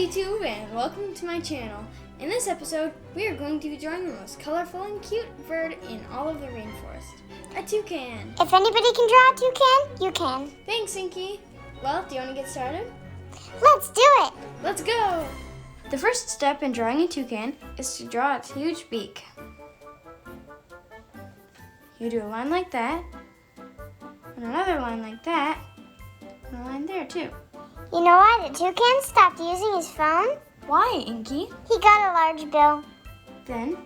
YouTube and welcome to my channel. In this episode, we are going to be drawing the most colorful and cute bird in all of the rainforest, a toucan. If anybody can draw a toucan, you can. Thanks, Inky. Well, do you want to get started? Let's do it. Let's go! The first step in drawing a toucan is to draw its huge beak. You do a line like that, and another line like that, and a line there too. You know why the toucan stopped using his phone? Why, Inky? He got a large bill. Then,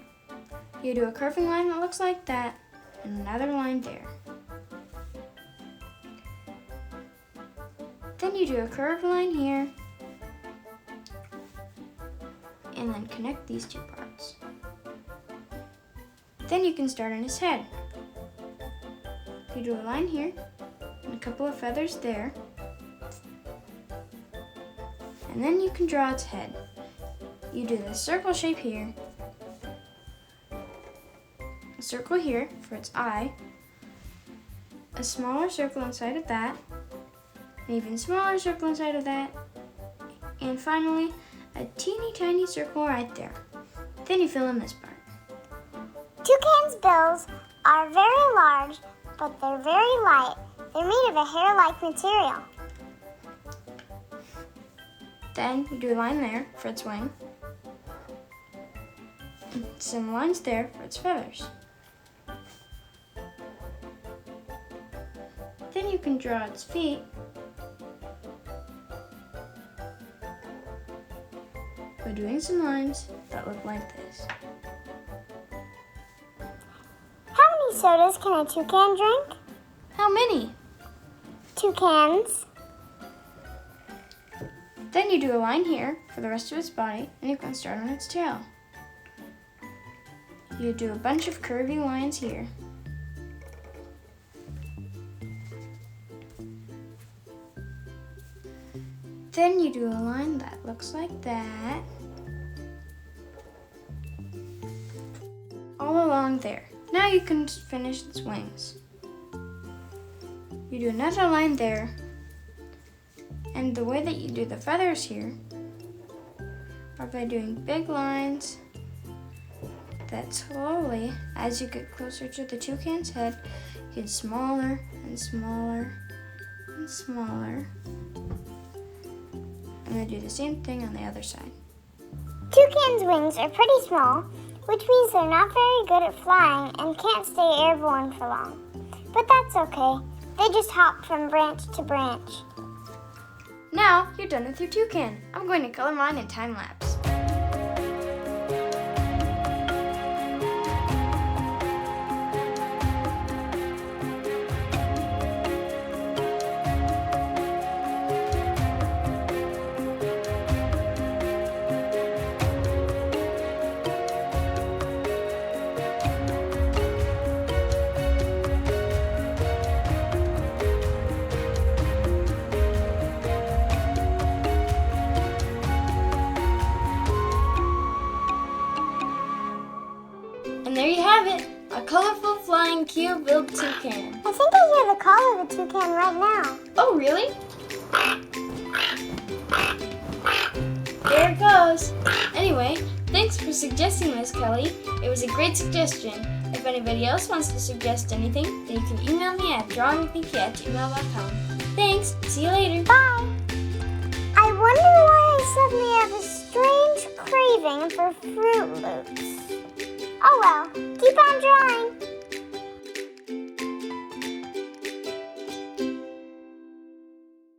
you do a curving line that looks like that, and another line there. Then you do a curved line here, and then connect these two parts. Then you can start on his head. You do a line here, and a couple of feathers there, and then you can draw its head. You do the circle shape here, a circle here for its eye, a smaller circle inside of that, an even smaller circle inside of that, and finally a teeny tiny circle right there. Then you fill in this part. Toucan's bills are very large, but they're very light. They're made of a hair-like material. Then you do a line there for its wing, and some lines there for its feathers. Then you can draw its feet by doing some lines that look like this. How many sodas can a toucan drink? How many? Toucans. Then you do a line here for the rest of its body, and you can start on its tail. You do a bunch of curvy lines here. Then you do a line that looks like that, all along there. Now you can finish its wings. You do another line there, and the way that you do the feathers here are by doing big lines that slowly, as you get closer to the toucan's head, get smaller and smaller and smaller. I'm going to do the same thing on the other side. Toucan's wings are pretty small, which means they're not very good at flying and can't stay airborne for long. But that's okay. They just hop from branch to branch. Now you're done with your toucan. I'm going to color mine in time lapse. And there you have it, a colorful flying cube-built toucan. I think I hear the call of a toucan right now. Oh, really? There it goes. Anyway, thanks for suggesting this, Kelly. It was a great suggestion. If anybody else wants to suggest anything, then you can email me at drawingwithinky@gmail.com. Thanks. See you later. Bye. I wonder why I suddenly have a strange craving for Fruit Loops. Oh well, keep on drawing.